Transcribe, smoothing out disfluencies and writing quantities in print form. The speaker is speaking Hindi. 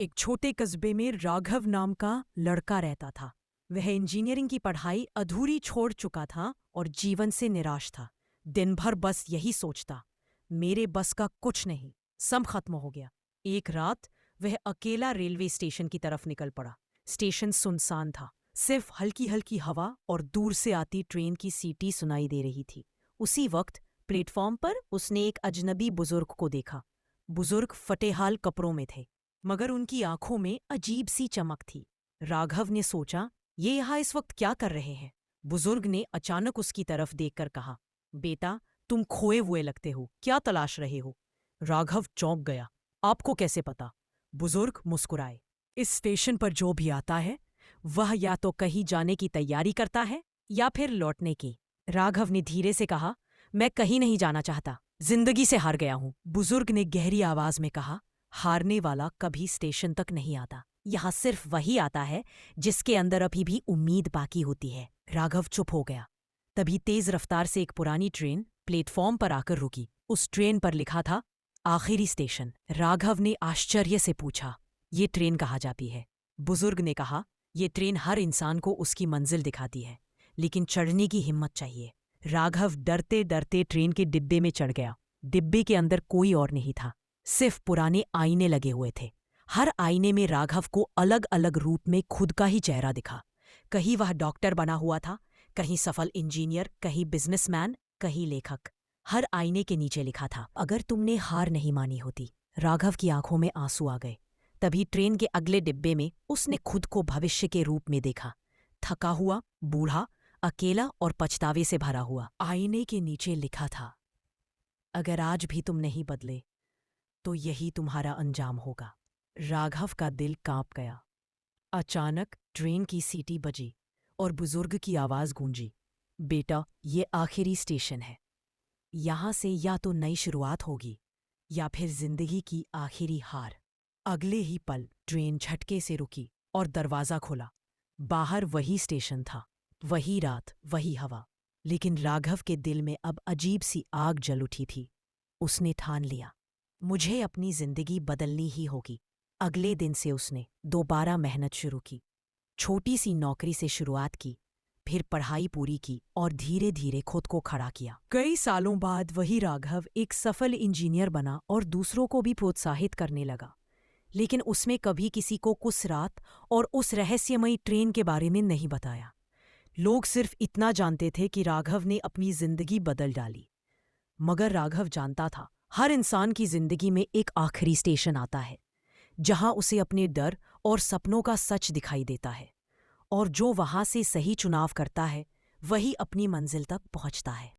एक छोटे कस्बे में राघव नाम का लड़का रहता था। वह इंजीनियरिंग की पढ़ाई अधूरी छोड़ चुका था और जीवन से निराश था। दिन भर बस यही सोचता, मेरे बस का कुछ नहीं, सब खत्म हो गया। एक रात वह अकेला रेलवे स्टेशन की तरफ निकल पड़ा। स्टेशन सुनसान था, सिर्फ हल्की हल्की हवा और दूर से आती ट्रेन की सीटी सुनाई दे रही थी। उसी वक्त प्लेटफॉर्म पर उसने एक अजनबी बुजुर्ग को देखा। बुजुर्ग फटेहाल कपड़ों में थे, मगर उनकी आंखों में अजीब सी चमक थी। राघव ने सोचा, ये यहाँ इस वक्त क्या कर रहे हैं? बुजुर्ग ने अचानक उसकी तरफ देखकर कहा, बेटा, तुम खोए हुए लगते हो, क्या तलाश रहे हो? राघव चौंक गया। आपको कैसे पता? बुजुर्ग मुस्कुराए। इस स्टेशन पर जो भी आता है वह या तो कहीं जाने की तैयारी करता है या फिर लौटने की। राघव ने धीरे से कहा, मैं कहीं नहीं जाना चाहता, जिंदगी से हार गया हूं। बुजुर्ग ने गहरी आवाज में कहा, हारने वाला कभी स्टेशन तक नहीं आता, यहाँ सिर्फ वही आता है जिसके अंदर अभी भी उम्मीद बाकी होती है। राघव चुप हो गया। तभी तेज रफ्तार से एक पुरानी ट्रेन प्लेटफॉर्म पर आकर रुकी। उस ट्रेन पर लिखा था, आखिरी स्टेशन। राघव ने आश्चर्य से पूछा, ये ट्रेन कहाँ जाती है? बुजुर्ग ने कहा, ये ट्रेन हर इंसान को उसकी मंजिल दिखाती है, लेकिन चढ़ने की हिम्मत चाहिए। राघव डरते डरते ट्रेन के डिब्बे में चढ़ गया। डिब्बे के अंदर कोई और नहीं था, सिर्फ पुराने आईने लगे हुए थे। हर आईने में राघव को अलग अलग रूप में खुद का ही चेहरा दिखा। कहीं वह डॉक्टर बना हुआ था, कहीं सफल इंजीनियर, कहीं बिजनेसमैन, कहीं लेखक। हर आईने के नीचे लिखा था, अगर तुमने हार नहीं मानी होती। राघव की आंखों में आंसू आ गए। तभी ट्रेन के अगले डिब्बे में उसने खुद को भविष्य के रूप में देखा, थका हुआ, बूढ़ा, अकेला और पछतावे से भरा हुआ। आईने के नीचे लिखा था, अगर आज भी तुम नहीं बदले तो यही तुम्हारा अंजाम होगा। राघव का दिल कांप गया। अचानक ट्रेन की सीटी बजी और बुजुर्ग की आवाज गूंजी, बेटा, ये आखिरी स्टेशन है। यहां से या तो नई शुरुआत होगी या फिर जिंदगी की आखिरी हार। अगले ही पल ट्रेन झटके से रुकी और दरवाजा खुला। बाहर वही स्टेशन था, वही रात, वही हवा। लेकिन राघव के दिल में अब अजीब सी आग जल उठी थी। उसने ठान लिया, मुझे अपनी जिंदगी बदलनी ही होगी। अगले दिन से उसने दोबारा मेहनत शुरू की। छोटी सी नौकरी से शुरुआत की, फिर पढ़ाई पूरी की और धीरे धीरे खुद को खड़ा किया। कई सालों बाद वही राघव एक सफल इंजीनियर बना और दूसरों को भी प्रोत्साहित करने लगा। लेकिन उसमें कभी किसी को उस रात और उस रहस्यमयी ट्रेन के बारे में नहीं बताया। लोग सिर्फ इतना जानते थे कि राघव ने अपनी जिंदगी बदल डाली। मगर राघव जानता था, हर इंसान की जिंदगी में एक आखिरी स्टेशन आता है, जहां उसे अपने डर और सपनों का सच दिखाई देता है, और जो वहां से सही चुनाव करता है वही अपनी मंजिल तक पहुंचता है।